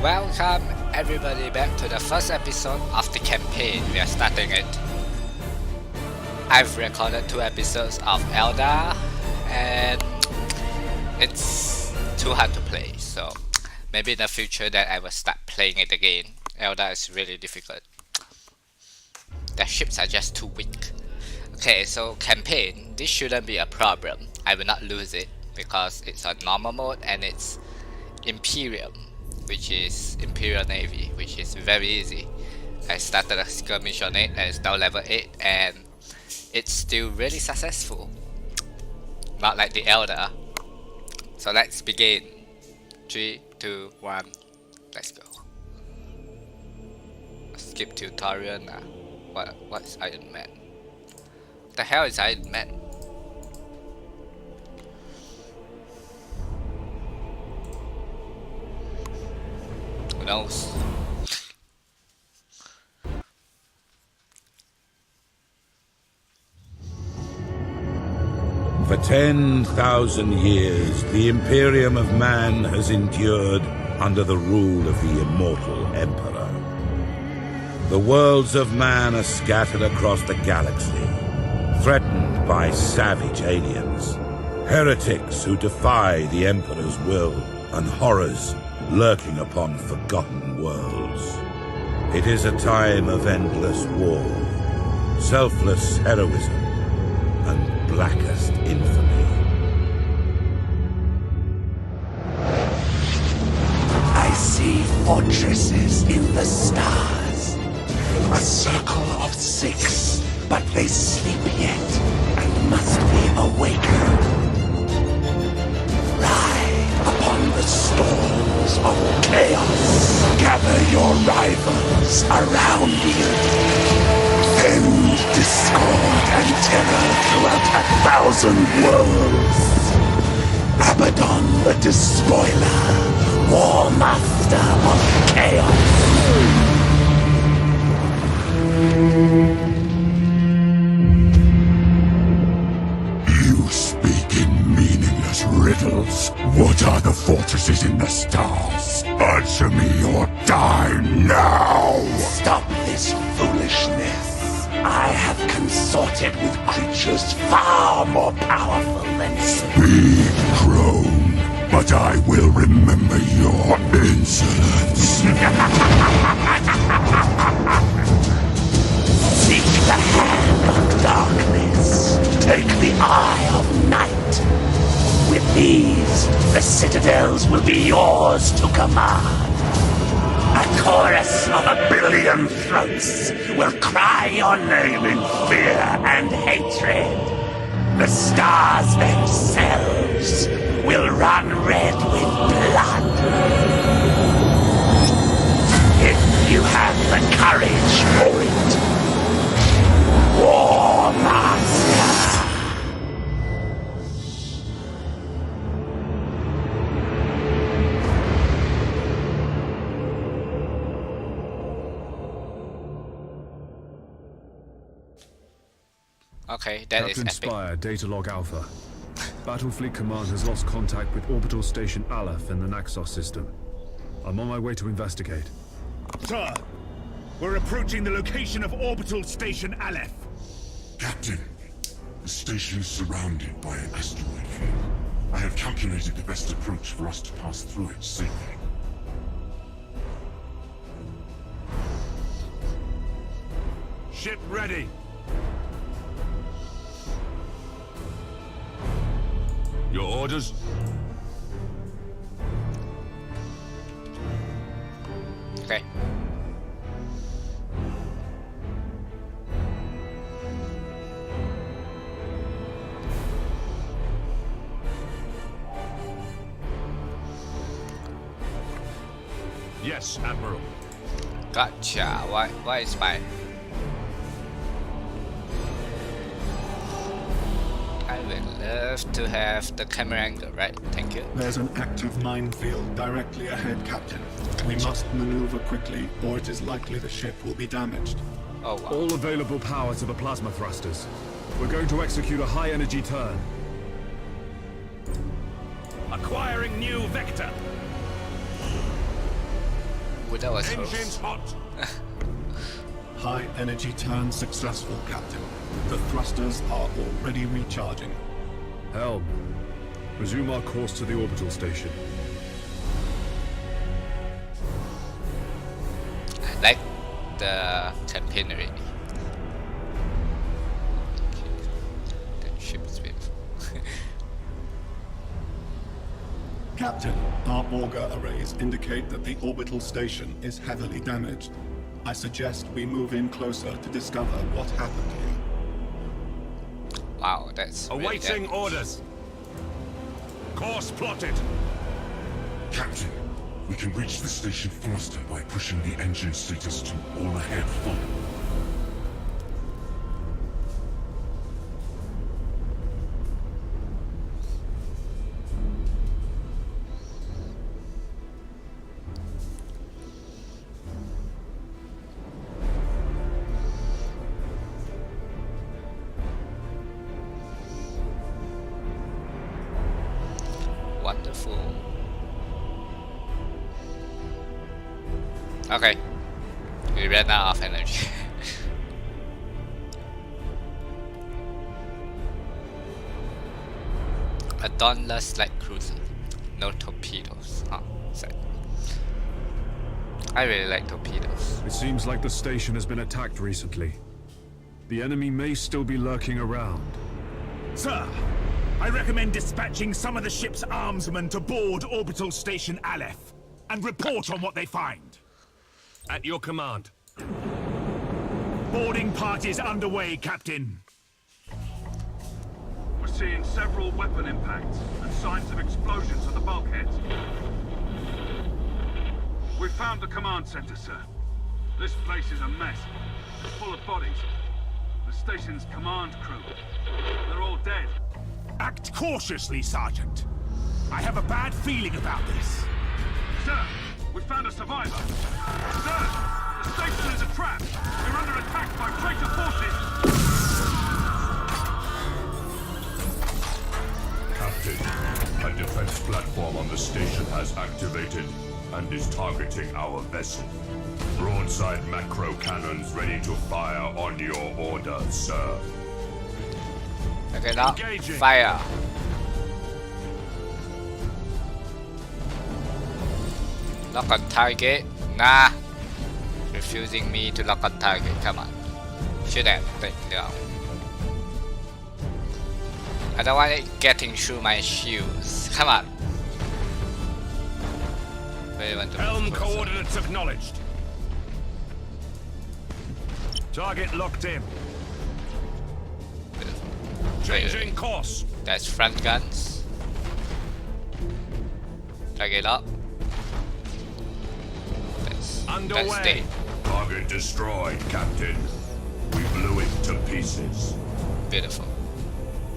Welcome everybody back to the first episode of the campaign. We are starting it. I've recorded 2 episodes of Elda and it's too hard to play, so maybe in the future that I will start playing it again. Elda is really difficult. The ships are just too weak. Okay, so campaign, this shouldn't be a problem. I will not lose it because it's on normal mode and it's Imperium, which is Imperial Navy, which is very easy. I started a skirmish on it and it's now level 8 and it's still really successful. Not like the Elder. So let's begin. 3, 2, 1, let's go. Skip tutorial now. What is Iron Man? What the hell is Iron Man? Who knows? For 10,000 years, the Imperium of Man has endured under the rule of the immortal Emperor. The worlds of man are scattered across the galaxy, threatened by savage aliens, heretics who defy the Emperor's will, and horrors lurking upon forgotten worlds. It is a time of endless war, selfless heroism, and blackest infamy. I see fortresses in the stars. A circle of 6, but they sleep yet and must be awakened. Ride upon the storms of chaos. Gather your rivals around you. Send discord and terror throughout 1,000 worlds. Abaddon the Despoiler, War Master of Chaos. You speak in meaningless riddles. What are the fortresses in the stars? Answer me or die now! Stop this foolishness. I have consorted with creatures far more powerful than you. Speak, crone, but I will remember your insolence. Seek the hand of darkness. Take the eye of night. With these, the citadels will be yours to command. A chorus of 1 billion throats will cry your name in fear and hatred. The stars themselves will run red with blood. If you have the courage for it. War Master! Okay, that Captain is epic. Spire, data log Alpha. Battlefleet Command has lost contact with Orbital Station Aleph in the Naxos system. I'm on my way to investigate. Sir, we're approaching the location of Orbital Station Aleph. Captain, the station is surrounded by an asteroid field. I have calculated the best approach for us to pass through it safely. Ship ready. Your orders? Okay. Yes, Admiral. Gotcha. Why is my... I would love to have the camera angle, right? Thank you. There's an active minefield directly ahead, Captain. We must maneuver quickly, or it is likely the ship will be damaged. Oh wow. All available power to the plasma thrusters. We're going to execute a high-energy turn. Acquiring new vector. Well, that was Engines hot. High energy turn successful, Captain. The thrusters are already recharging. Helm, resume our course to the orbital station. I like the campaignery. The ship is beautiful. Captain, our auger arrays indicate that the orbital station is heavily damaged. I suggest we move in closer to discover what happened here. Wow, that's really Awaiting damage. orders. Course plotted. Captain, we can reach the station faster by pushing the engine status to all ahead full. Wonderful. Okay, we ran out of energy. A dauntless light cruiser, no torpedoes. Oh, sad. I really like torpedoes. It seems like the station has been attacked recently. The enemy may still be lurking around. Sir, I recommend dispatching some of the ship's armsmen to board Orbital Station Aleph and report on what they find. At your command. Boarding parties underway, Captain. We're seeing several weapon impacts and signs of explosions at the bulkheads. We found the command center, sir. This place is a mess. It's full of bodies. The station's command crew. They're all dead. Act cautiously, Sergeant. I have a bad feeling about this. Sir, we found a survivor. Sir, the station is a trap. We're under attack by traitor forces. Captain, a defense platform on the station has activated and is targeting our vessel. Broadside macro cannons ready to fire on your order, sir. Okay, now Engaging. fire. Lock on target. Nah. Refusing me to lock on target. Come on. Shoot that thing down. I don't want it getting through my shields. Come on. Really want to move Helm closer. coordinates acknowledged. Target locked in. Changing course. That's front guns. Target up. That's Underway. dead. Target destroyed, Captain. We blew it to pieces. Beautiful.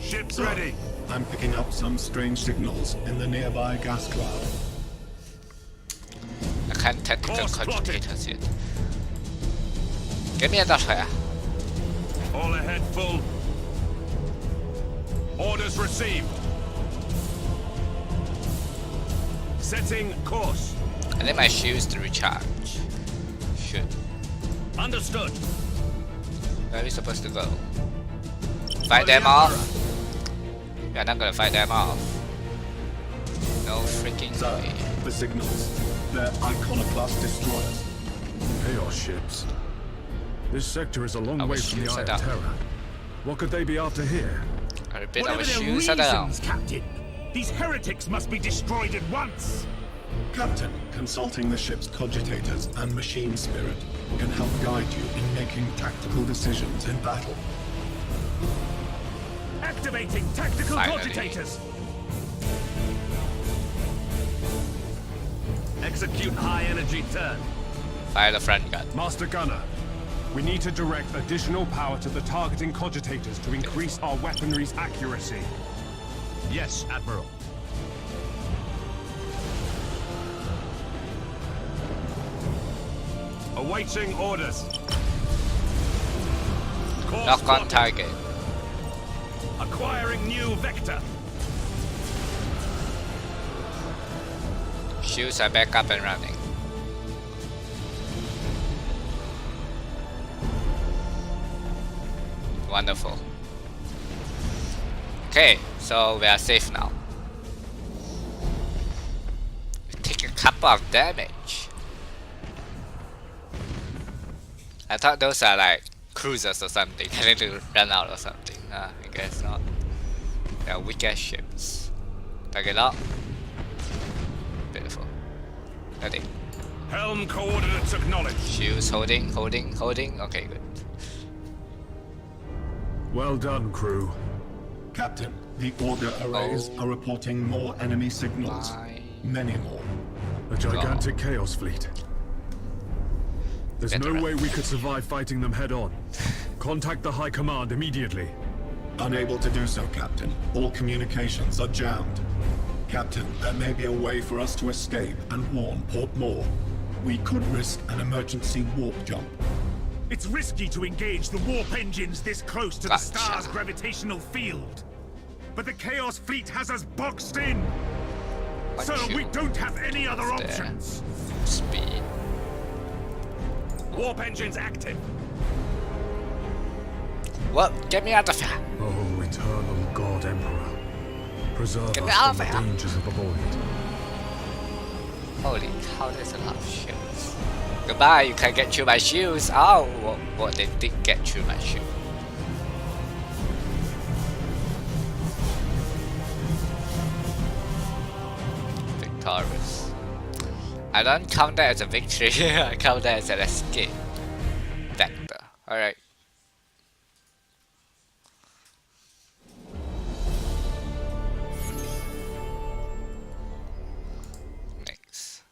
Ship's Sir, ready. I'm picking up some strange signals in the nearby gas cloud. I can't tactical Course conjugators yet. Give me a doctor. All ahead full. Orders received. Setting course. I need my shields to recharge. Shoot. Understood. Where are we supposed to go? Fight them off? We are not gonna fight them off. No freaking Sir, way. the signals. They're iconoclast destroyers. Chaos ships. This sector is a long Our way from the shields Eye are of down. Terror. What could they be after here? I repeat, Whatever our their shields are down. reasons, Captain, these heretics must be destroyed at once. Captain, consulting the ship's cogitators and machine spirit can help guide you in making tactical decisions in battle. Activating tactical Finally. cogitators. Execute high energy turn. Fire the front gun. Master Gunner, we need to direct additional power to the targeting cogitators to increase our weaponry's accuracy. Yes, Admiral. Awaiting orders. Course Lock on plotted. target. Acquiring new vector. Shields are back up and running. Wonderful. Okay, so we are safe now. We take a couple of damage. I thought those are like cruisers or something. I need to run out or something. I guess not. They are weaker ships. Take it out. Beautiful. Nothing. Helm coordinates acknowledged. Shields holding. Okay, good. Well done, crew. Captain, the Auger arrays are reporting more enemy signals. Many more. A gigantic chaos fleet. There's no Veteran. way we could survive fighting them head on. Contact the High Command immediately. Unable to do so, Captain. All communications are jammed. Captain, there may be a way for us to escape and warn Port Moore. We could risk an emergency warp jump. It's risky to engage the warp engines this close to the Gotcha. star's gravitational field. But the Chaos Fleet has us boxed in. So we don't have any other There. options. Speed. Warp engines active. What? Get me out of here. Oh, eternal God Emperor. Preserve Get me us out from of the here. dangers of the void. Holy cow, there's a lot of shields. Goodbye, you can't get through my shields. Oh, what they did get through my shield. Victorious. I don't count that as a victory. I count that as an escape. Vector. Alright. Next. Thanks.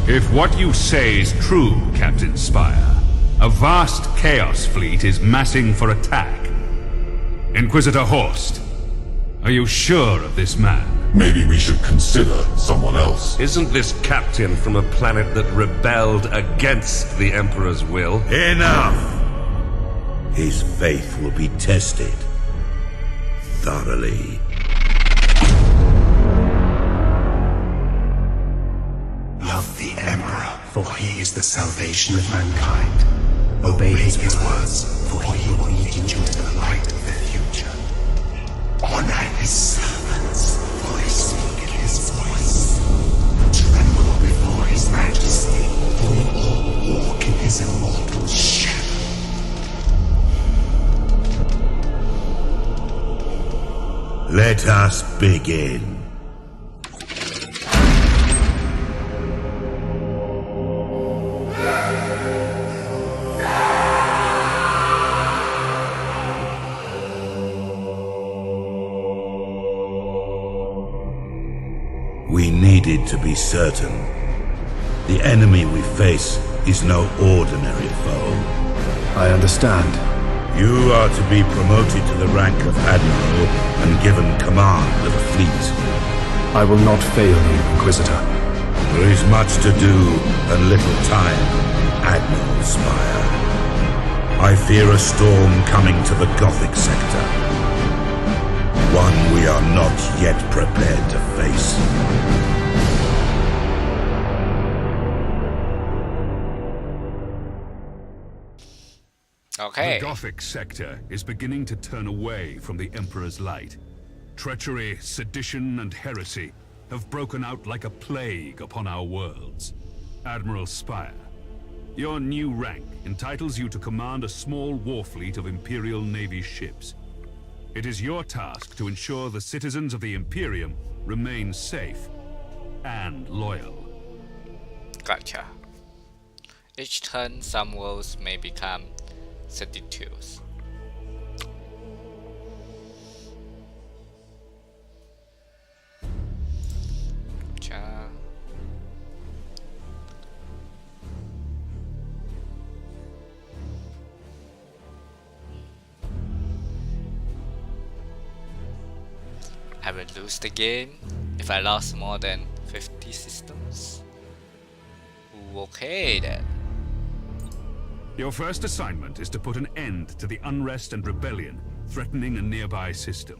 If what you say is true, Captain Spire, a vast Chaos fleet is massing for attack. Inquisitor Horst, are you sure of this man? Maybe we should consider someone else. Isn't this captain from a planet that rebelled against the Emperor's will? Enough! His faith will be tested thoroughly. Love the Emperor, for he is the salvation of mankind. Obey his words, for he will lead you into the light of the future. Honor his servants, for they speak his voice. Tremble before his majesty, for we all walk in his immortal shadow. Let us begin. We needed to be certain. The enemy we face is no ordinary foe. I understand. You are to be promoted to the rank of Admiral and given command of a fleet. I will not fail you, Inquisitor. There is much to do and little time, Admiral Spire. I fear a storm coming to the Gothic sector. One we are not yet prepared to face. Okay. The Gothic sector is beginning to turn away from the Emperor's light. Treachery, sedition, and heresy have broken out like a plague upon our worlds. Admiral Spire, your new rank entitles you to command a small war fleet of Imperial Navy ships. It is your task to ensure the citizens of the Imperium remain safe and loyal. Gotcha. Each turn, some worlds may become seditious. I will lose the game if I lost more than 50 systems. Okay then. Your first assignment is to put an end to the unrest and rebellion threatening a nearby system.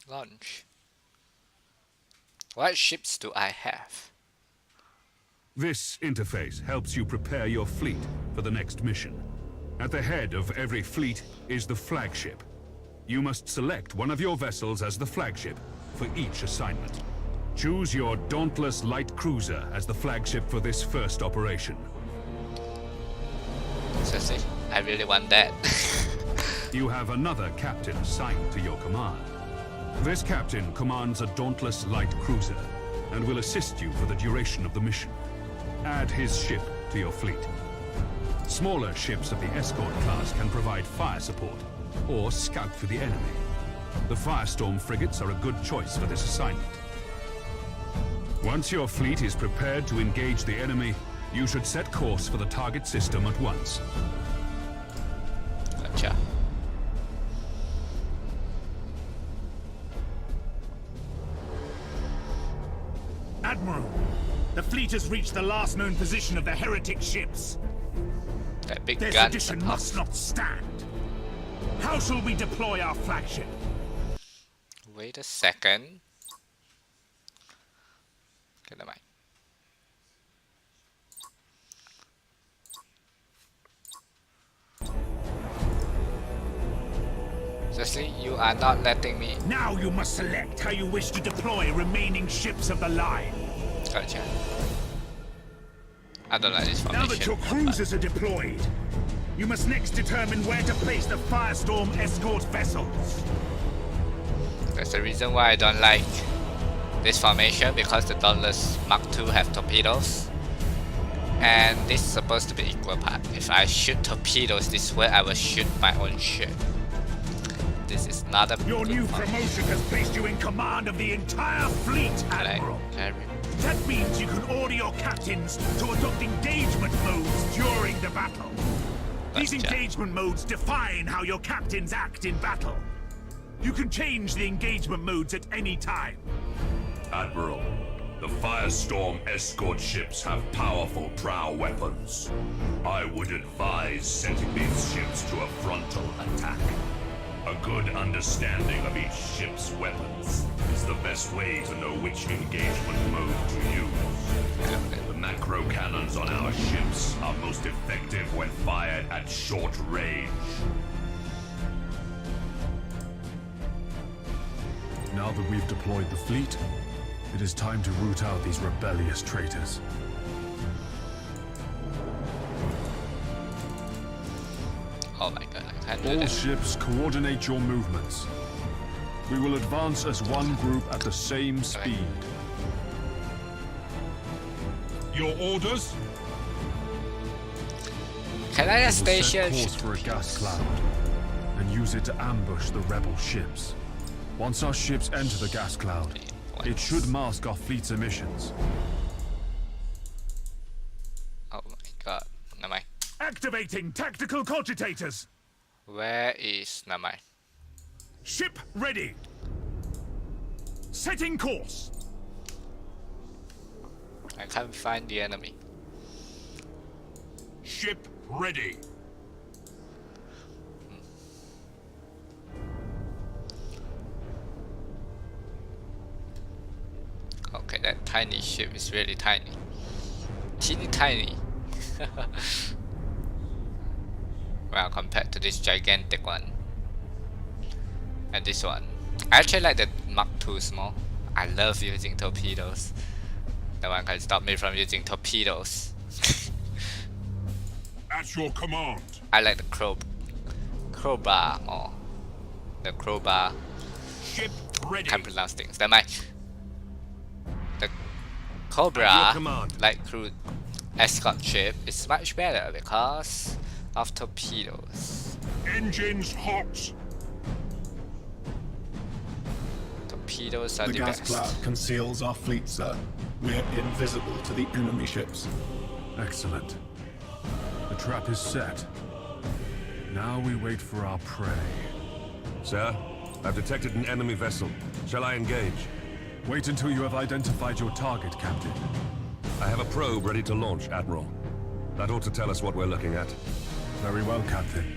Launch. What ships do I have? This interface helps you prepare your fleet for the next mission. At the head of every fleet is the flagship. You must select one of your vessels as the flagship for each assignment. Choose your Dauntless Light Cruiser as the flagship for this first operation. Seriously, I really want that. You have another captain assigned to your command. This captain commands a Dauntless Light Cruiser and will assist you for the duration of the mission. Add his ship to your fleet. Smaller ships of the escort class can provide fire support or scout for the enemy. The Firestorm frigates are a good choice for this assignment. Once your fleet is prepared to engage the enemy, you should set course for the target system at once. Gotcha. Admiral, the fleet has reached the last known position of the heretic ships. That big Their gun. sedition must not stand. How shall we deploy our flagship? Wait a second. Okay, never mind. Seriously, you are not letting me. Now you must select how you wish to deploy remaining ships of the line. Gotcha. I don't like this formation. Now that your cruisers are deployed, you must next determine where to place the Firestorm escort vessels. That's the reason why I don't like this formation, because the Dauntless Mark II have torpedoes. And this is supposed to be equal part. If I shoot torpedoes this way, I will shoot my own ship. This is not a Your good new formation. promotion has placed you in command of the entire fleet, Admiral. That means you can order your captains to adopt engagement modes during the battle. These Gotcha. engagement modes define how your captains act in battle. You can change the engagement modes at any time. Admiral, the Firestorm escort ships have powerful prow weapons. I would advise setting these ships to a frontal attack. A good understanding of each ship's weapons is the best way to know which engagement mode to use. The macro cannons on our ships are most effective when fired at short range. Now that we've deployed the fleet, it is time to root out these rebellious traitors. Oh my god, I can't do All that. ships, coordinate your movements. We will advance as one group at the same speed. Your orders? Can I just We will station? set course for a gas cloud and use it to ambush the rebel ships. Once our ships enter the gas cloud, it should mask our fleet's emissions. Oh my god, never mind. Activating tactical cogitators. Where is never mind? Ship ready. Setting course. I can't find the enemy. Ship ready. Okay, that tiny ship is really tiny. Teeny tiny. Well, compared to this gigantic one. And this one. I actually like the Mark IIs more. I love using torpedoes. No one can stop me from using torpedoes. At your command. I like the crowbar more. The crowbar. Ship ready. Can't pronounce things. Never mind. The Cobra, At your command. like crude escort ship, is much better because of torpedoes. Engines hot. Torpedoes are The the gas best. cloud conceals our fleet, sir. We're invisible to the enemy ships. Excellent. The trap is set. Now we wait for our prey. Sir, I've detected an enemy vessel. Shall I engage? Wait until you have identified your target, Captain. I have a probe ready to launch, Admiral. That ought to tell us what we're looking at. Very well, Captain.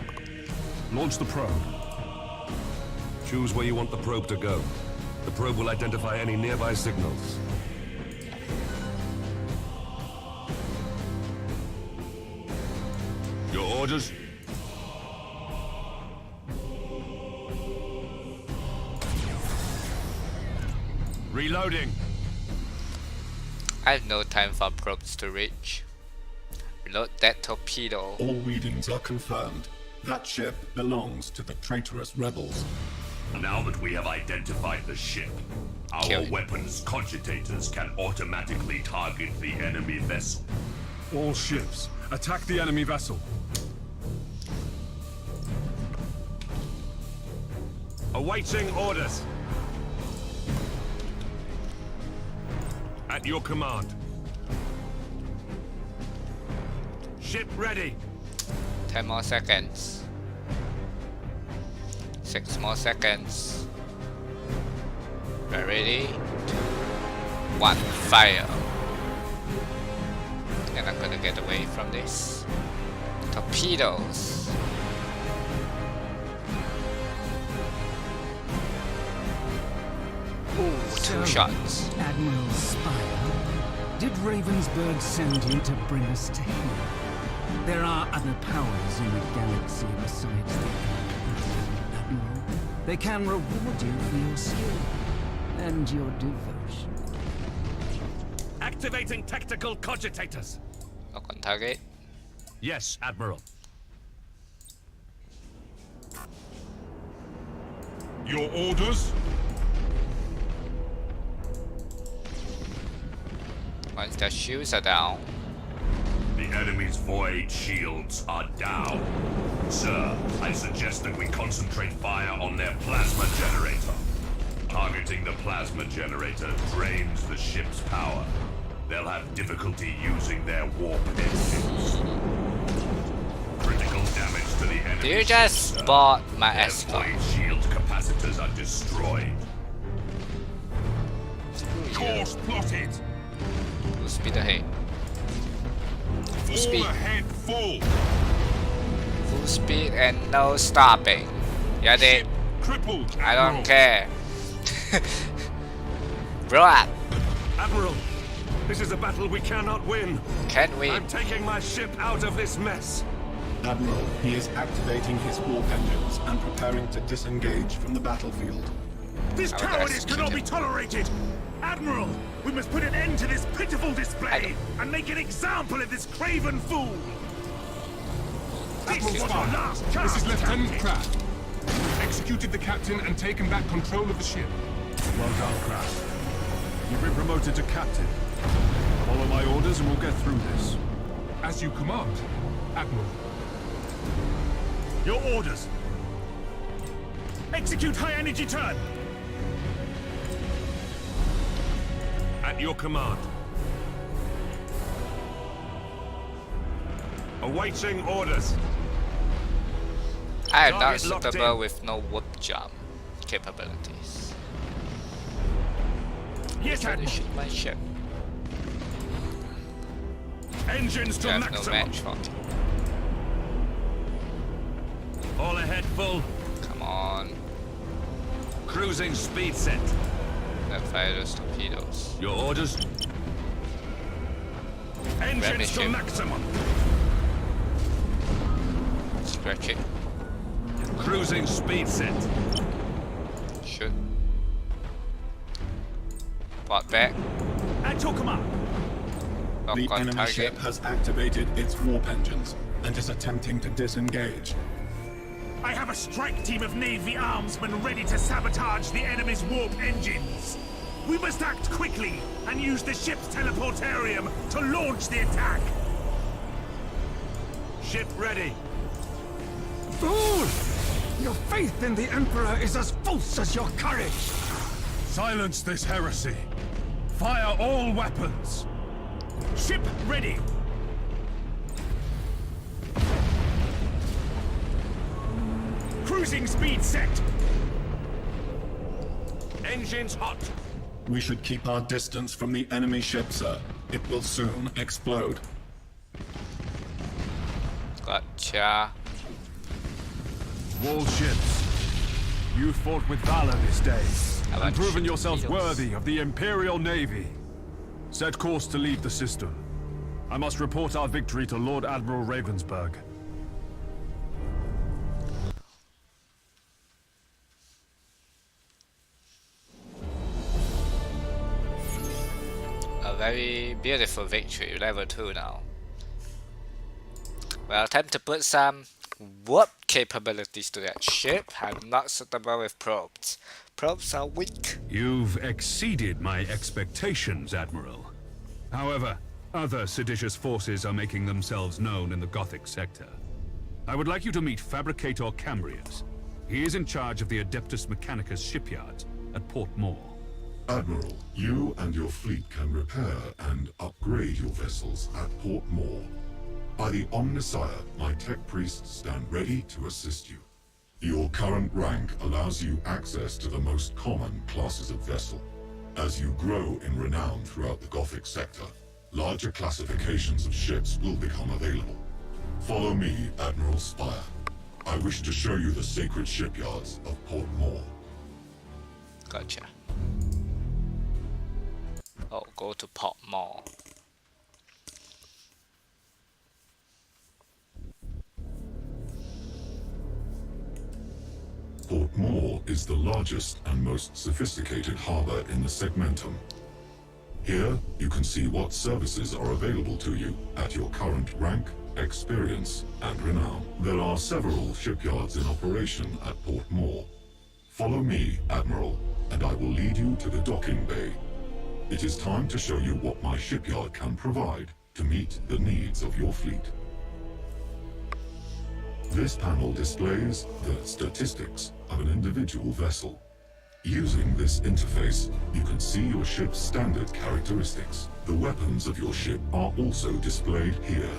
Launch the probe. Choose where you want the probe to go. The probe will identify any nearby signals. Your orders? Reloading. I have no time for probes to reach. Reload that torpedo. All readings are confirmed. That ship belongs to the traitorous rebels. Now that we have identified the ship, Kill our it. weapons cogitators can automatically target the enemy vessel. All ships, attack the enemy vessel. Awaiting orders. At your command. Ship ready. 10 more seconds. 6 more seconds. We're ready. 1, fire. And I'm gonna get away from this. Torpedoes. Ooh, 2 shots. Admiral Spire, did Ravensburg send you to bring us to him? There are other powers in the galaxy besides the Empire, Admiral. They can reward you for your skill and your devotion. Activating tactical cogitators. Lock on target. Yes, Admiral. Your orders? Once their shields are down. The enemy's void shields are down. Sir, I suggest that we concentrate fire on their plasma generator. Targeting the plasma generator drains the ship's power. They'll have difficulty using their warp engines. Critical damage to the enemy. You just bought my Their escort. void shield capacitors are destroyed. Course plotted. Full speed ahead. Full All speed. ahead full. Full speed and no stopping. Yeah, they. Ship crippled. I Admiral. don't care. Blow up. Admiral, this is a battle we cannot win. Can we? I'm taking my ship out of this mess. Admiral, he is activating his warp engines and preparing to disengage from the battlefield. This I will cowardice execute cannot him. be tolerated! Admiral, we must put an end to this pitiful display and make an example of this craven fool! This was our last chance! This is Lieutenant Captain. Kraft. Executed the captain and taken back control of the ship. Well done, Kraft. You've been promoted to captain. Follow my orders and we'll get through this. As you command, Admiral. Your orders. Execute high energy turn. At your command. Awaiting orders. I am not Target locked suitable in. with no warp jump capabilities. Yes, Try to Admiral. shoot my ship. Engines You to have no maximum. match for me. All ahead full. Come on. Cruising speed set. Let's fire those torpedoes. Your orders. Engines to ship. maximum. Scratch it. Cruising speed set. Shoot. Port back. At your command. Lock The on enemy target. ship has activated its warp engines and is attempting to disengage. I have a strike team of Navy armsmen ready to sabotage the enemy's warp engines. We must act quickly and use the ship's teleportarium to launch the attack. Ship ready. Fool! Your faith in the Emperor is as false as your courage! Silence this heresy. Fire all weapons. Ship ready. Cruising speed set. Engines hot! We should keep our distance from the enemy ship, sir. It will soon explode. Gotcha. Wall ships, you fought with valor this day, I like and proven ship yourselves torpedoes. worthy of the Imperial Navy. Set course to leave the system. I must report our victory to Lord Admiral Ravensburg. A very beautiful victory, level 2 now. Well, time to put some warp capabilities to that ship. I'm not suitable with probes. Probes are weak. You've exceeded my expectations, Admiral. However, other seditious forces are making themselves known in the Gothic sector. I would like you to meet Fabricator Cambrius. He is in charge of the Adeptus Mechanicus shipyard at Port Moore. Admiral, you and your fleet can repair and upgrade your vessels at Port Moore. By the Omnissiah, my tech priests stand ready to assist you. Your current rank allows you access to the most common classes of vessel. As you grow in renown throughout the Gothic sector, larger classifications of ships will become available. Follow me, Admiral Spire. I wish to show you the sacred shipyards of Port Moore. Gotcha. Oh, go to Port Moore. Port Moore is the largest and most sophisticated harbor in the Segmentum. Here, you can see what services are available to you at your current rank, experience, and renown. There are several shipyards in operation at Port Moore. Follow me, Admiral, and I will lead you to the docking bay. It is time to show you what my shipyard can provide to meet the needs of your fleet. This panel displays the statistics of an individual vessel. Using this interface, you can see your ship's standard characteristics. The weapons of your ship are also displayed here.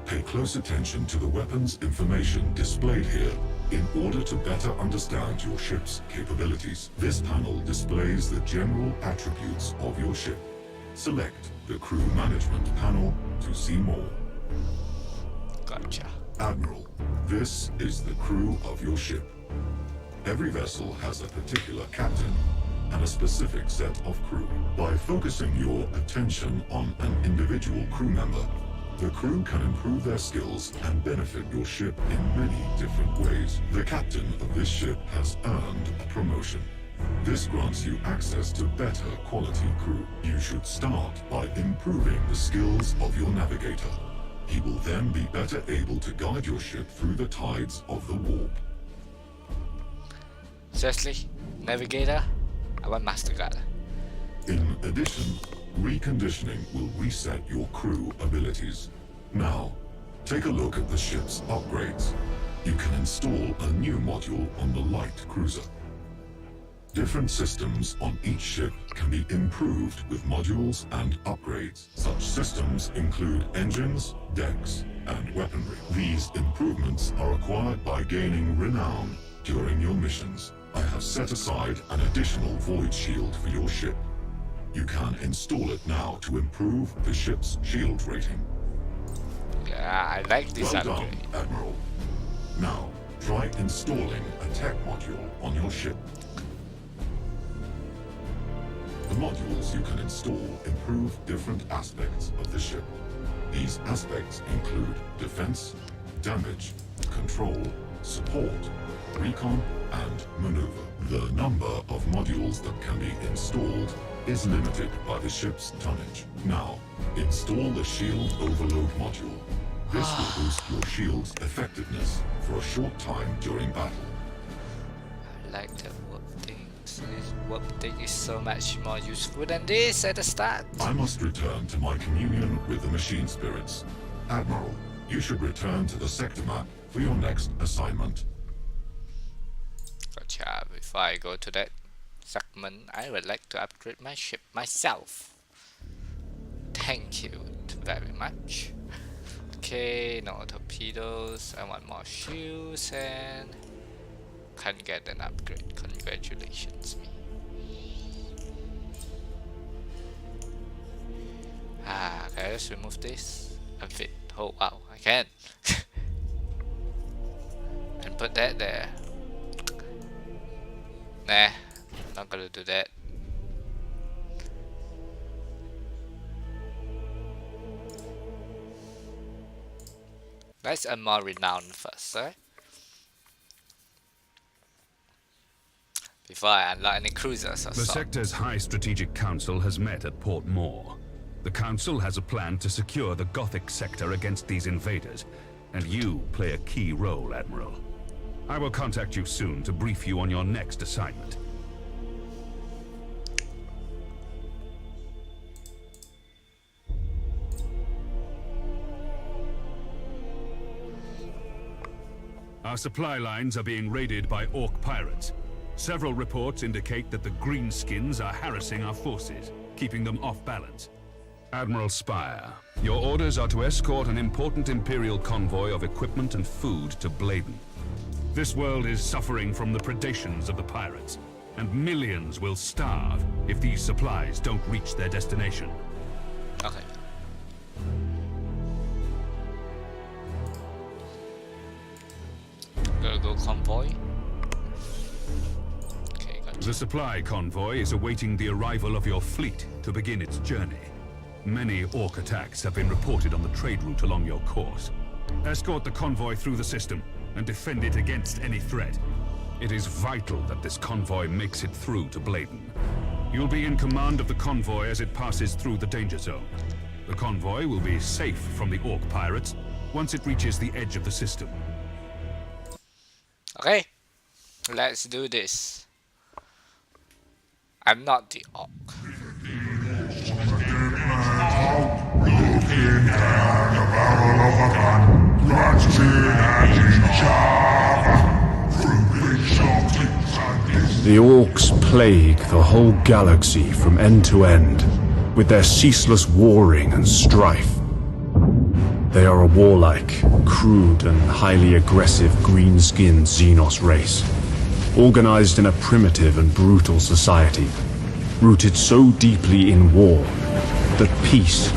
Pay close attention to the weapons information displayed here in order to better understand your ship's capabilities. This panel displays the general attributes of your ship. Select the Crew Management panel to see more. Gotcha. Admiral, this is the crew of your ship. Every vessel has a particular captain and a specific set of crew. By focusing your attention on an individual crew member, the crew can improve their skills and benefit your ship in many different ways. The captain of this ship has earned a promotion. This grants you access to better quality crew. You should start by improving the skills of your navigator. He will then be better able to guide your ship through the tides of the warp. Seriously? Navigator? I want Master Guard. In addition, reconditioning will reset your crew abilities. Now, take a look at the ship's upgrades. You can install a new module on the light cruiser. Different systems on each ship can be improved with modules and upgrades. Such systems include engines, decks, and weaponry. These improvements are acquired by gaining renown during your missions. I have set aside an additional void shield for your ship. You can install it now to improve the ship's shield rating. Yeah, I like this Well upgrade. done, Admiral. Now, try installing a tech module on your ship. The modules you can install improve different aspects of the ship. These aspects include defense, damage, control, support, recon, and maneuver. The number of modules that can be installed is limited by the ship's tonnage. Now, install the Shield Overload module. This will boost your shield's effectiveness for a short time during battle. I like the warp thing. So this warp thing is so much more useful than this at the start. I must return to my communion with the machine spirits. Admiral, you should return to the sector map for your next assignment. Gotcha. Before I go to that segment, I would like to upgrade my ship myself. Thank you very much. Okay, no torpedoes. I want more shields and can get an upgrade. Congratulations me. Okay, let's remove this. Unfit. Oh wow, I can. And put that there. Nah, not gonna do that. Let's more renowned first, right? Before I unlock any cruisers or The so. sector's High Strategic Council has met at Port Moore. The Council has a plan to secure the Gothic sector against these invaders, and you play a key role, Admiral. I will contact you soon to brief you on your next assignment. Our supply lines are being raided by Orc pirates. Several reports indicate that the Greenskins are harassing our forces, keeping them off balance. Admiral Spire, your orders are to escort an important Imperial convoy of equipment and food to Bladen. This world is suffering from the predations of the pirates, and millions will starve if these supplies don't reach their destination. Okay. Gotta go convoy. Okay, gotcha. The supply convoy is awaiting the arrival of your fleet to begin its journey. Many Orc attacks have been reported on the trade route along your course. Escort the convoy through the system and defend it against any threat. It is vital that this convoy makes it through to Bladen. You'll be in command of the convoy as it passes through the danger zone. The convoy will be safe from the Orc pirates once it reaches the edge of the system. Okay, let's do this. I'm not the Orc. The Orcs plague the whole galaxy from end to end, with their ceaseless warring and strife. They are a warlike, crude and highly aggressive green-skinned Xenos race, organized in a primitive and brutal society, rooted so deeply in war that peace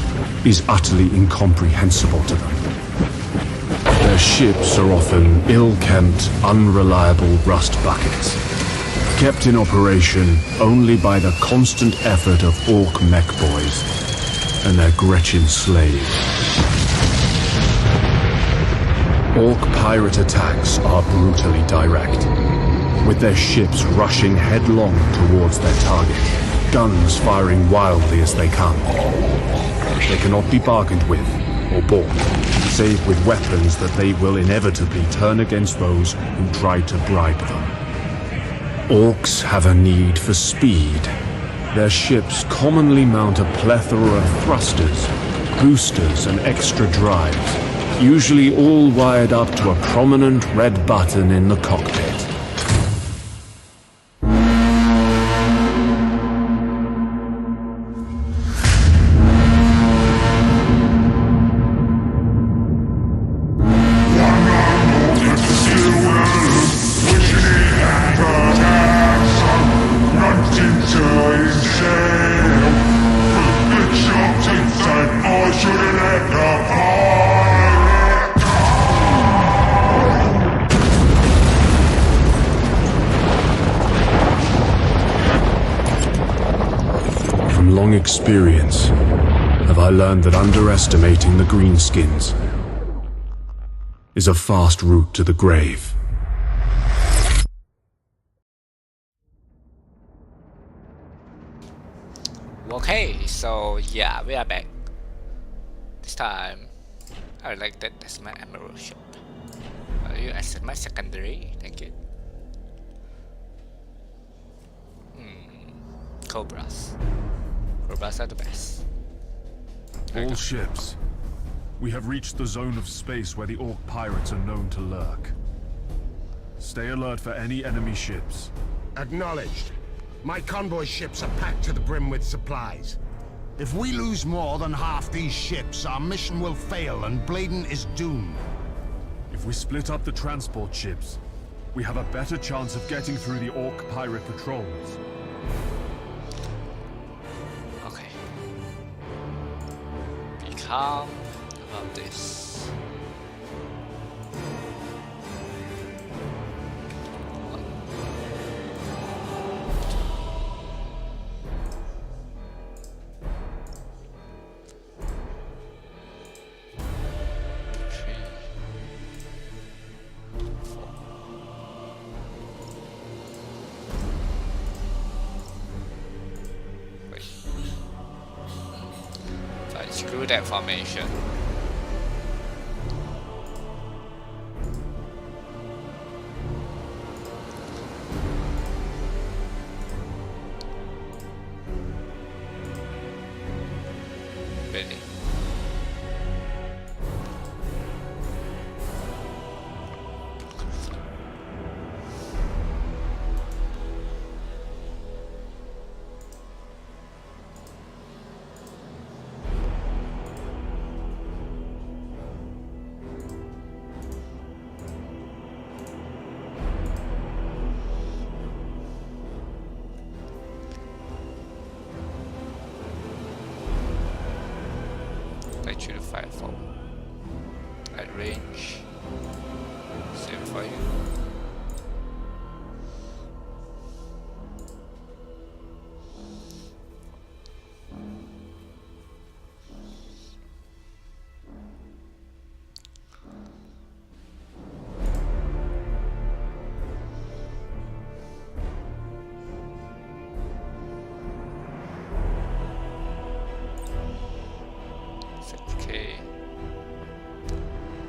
is utterly incomprehensible to them. Their ships are often ill-kempt, unreliable rust buckets, kept in operation only by the constant effort of Orc mech boys and their Gretchen slaves. Orc pirate attacks are brutally direct, with their ships rushing headlong towards their target, guns firing wildly as they come. They cannot be bargained with or bought, save with weapons that they will inevitably turn against those who try to bribe them. Orcs have a need for speed. Their ships commonly mount a plethora of thrusters, boosters, and extra drives, usually all wired up to a prominent red button in the cockpit. Experience, have I learned that underestimating the Greenskins is a fast route to the grave. Okay, so yeah, we are back. This time, I like that as my emerald ship. You as my secondary, thank you. Cobras. Cobras are the best. All ships. We have reached the zone of space where the Orc pirates are known to lurk. Stay alert for any enemy ships. Acknowledged. My convoy ships are packed to the brim with supplies. If we lose more than half these ships, our mission will fail and Bladen is doomed. If we split up the transport ships, we have a better chance of getting through the Orc pirate patrols. calm about this. Screw that formation. Really? You to fire forward at range. Same for you.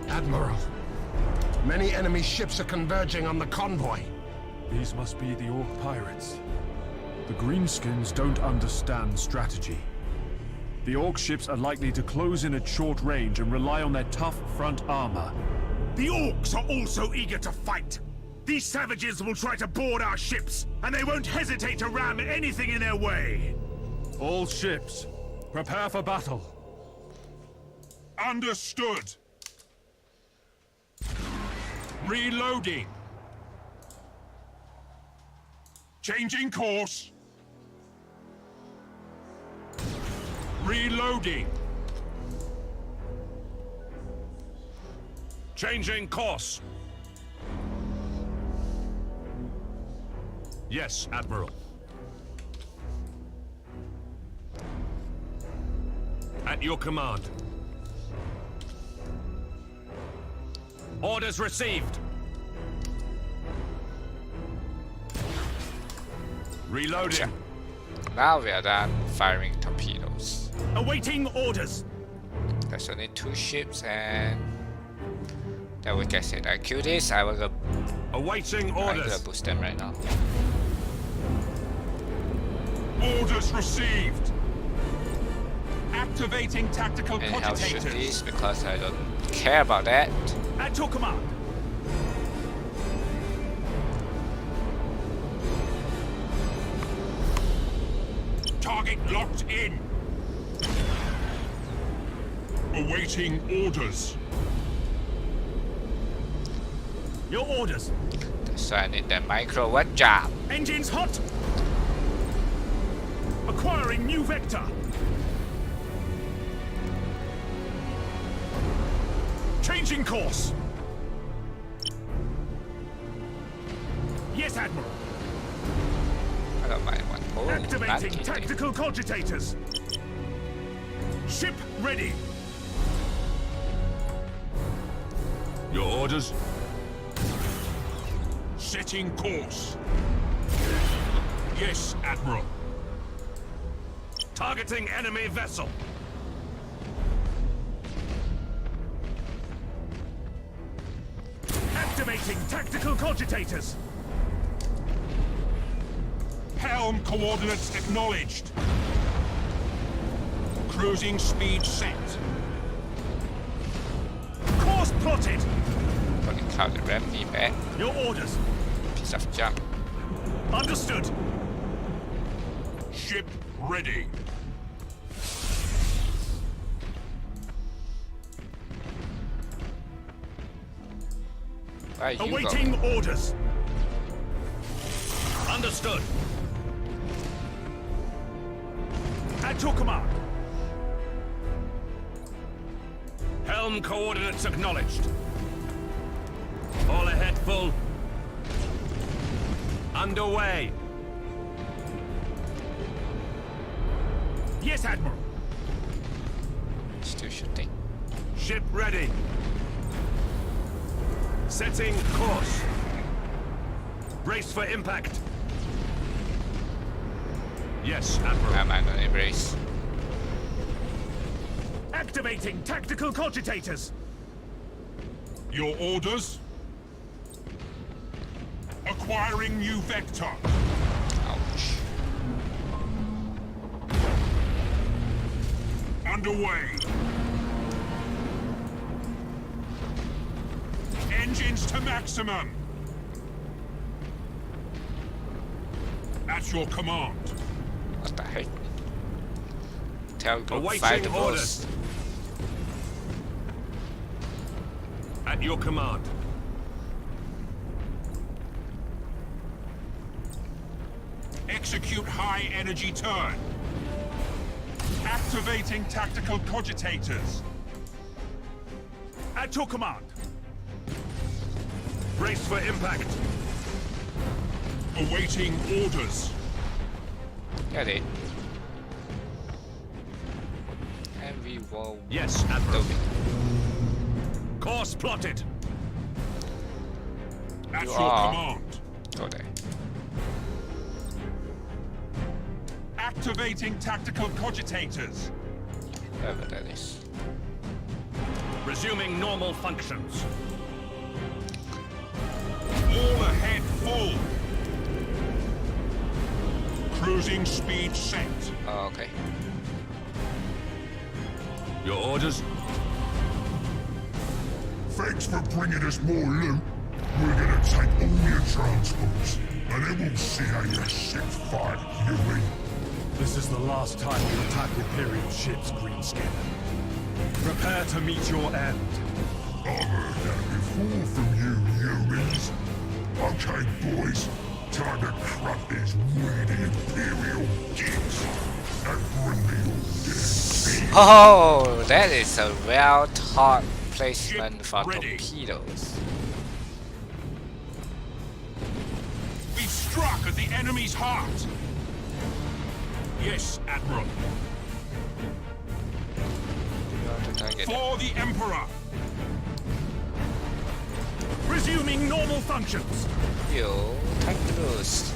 Admiral, many enemy ships are converging on the convoy. These must be the Orc pirates. The Greenskins don't understand strategy. The Orc ships are likely to close in at short range and rely on their tough front armor. The Orcs are also eager to fight. These savages will try to board our ships, and they won't hesitate to ram anything in their way. All ships, prepare for battle. Understood. Reloading. Changing course. Reloading. Changing course. Yes, Admiral. At your command. Orders received. Reloading. Now we are done firing torpedoes. Awaiting orders. There's only 2 ships and that will get it. I kill this, I will go. Awaiting I'm orders. gonna boost them right now. Orders received. Activating tactical And how shoot cogitators. these because I don't care about that. At your command. Target locked in. Awaiting orders. Your orders. So I need the micro what job. Engines hot. Acquiring new vector. Changing course. Yes, Admiral. I don't mind one. Oh, Activating not tactical cogitators. Ship ready. Your orders. Setting course. Yes, Admiral. Targeting enemy vessel. Activating tactical cogitators. Helm coordinates acknowledged. Cruising speed set. Course plotted. Holy cow, they rammed me back. Your orders. Piece of junk. Understood. Ship ready. Where you Awaiting go? orders. Understood. At your command. Helm coordinates acknowledged. All ahead full. Underway. Yes, Admiral. Still shooting. Ship ready. Setting course. Brace for impact. Yes, Admiral. I'm on embrace. Activating tactical cogitators. Your orders? Acquiring new vector. Ouch. Underway. Engines to maximum. At your command. What the heck? Tell group Awaiting fight the orders. boss. At your command. Execute high energy turn. Activating tactical cogitators. At your command. Brace for impact. Awaiting orders. Got it. And we will Yes, Admiral. do it. Course plotted. At You your are. command. Go there. Activating tactical cogitators. Whatever that is. Resuming normal functions. All ahead full. Cruising speed set. Oh, okay. Your orders? Thanks for bringing us more loot. We're gonna take all your transports, and then we'll see how your ships fight, Huey. This is the last time you attack Imperial ships, Greenskin. Prepare to meet your end. I've heard that before from you, humans. Okay, boys, time to crack these weedy Imperial geeks and bring me all their gear. Oh, that is a well thought placement for ready. torpedoes. We've struck at the enemy's heart. Yes, Admiral. You want to target it. For the Emperor. Resuming normal functions. You take the boost.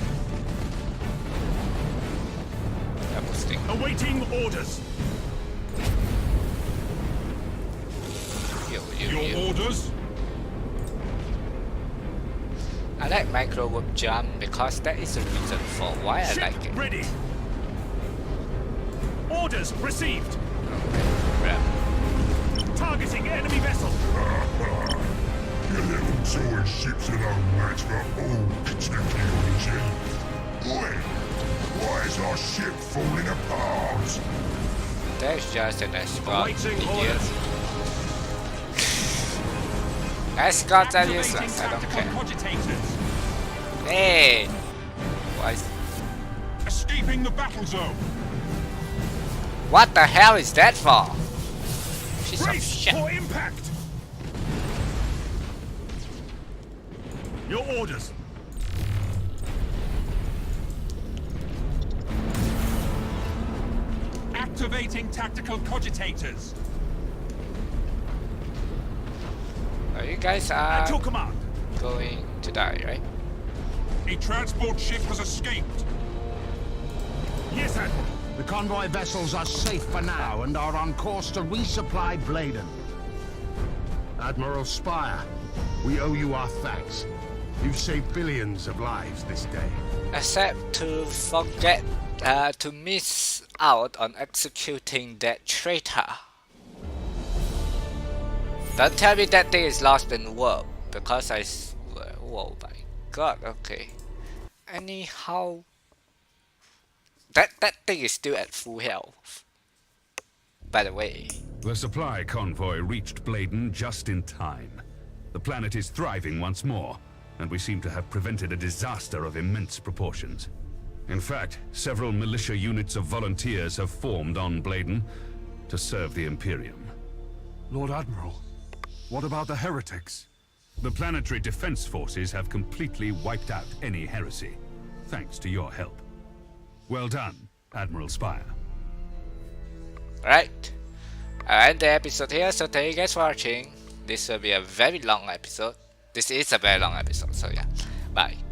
That boosting. Awaiting orders. Your orders? I like micro warp jump because that is the reason for why I Ship like it. ready. Orders received. Crap. Targeting enemy vessel. Your little toy ships are no match for all technology. Oi! Why is our ship falling apart? That's just an escort, Awaiting idiot. orders. Escorts are Activating useless, I don't tactical care. cogitators. Hey! Why is... Escaping the battle zone. What the hell is that for? She's some Brace shit. for impact. Your orders. Activating tactical cogitators. You guys At your are command. going to die, right? A transport ship has escaped. Yes, Admiral. The convoy vessels are safe for now and are on course to resupply Bladen. Admiral Spire, we owe you our thanks. You've saved billions of lives this day. Except to forget to miss out on executing that traitor. Don't tell me that thing is lost in warp because whoa my god, okay. Anyhow, that thing is still at full health. By the way. The supply convoy reached Bladen just in time. The planet is thriving once more, and we seem to have prevented a disaster of immense proportions. In fact, several militia units of volunteers have formed on Bladen to serve the Imperium. Lord Admiral, what about the heretics? The planetary defense forces have completely wiped out any heresy, thanks to your help. Well done, Admiral Spire. Alright, I'll end the episode here, so thank you guys for watching. This will be a very long episode. This is a very long episode, so yeah, bye.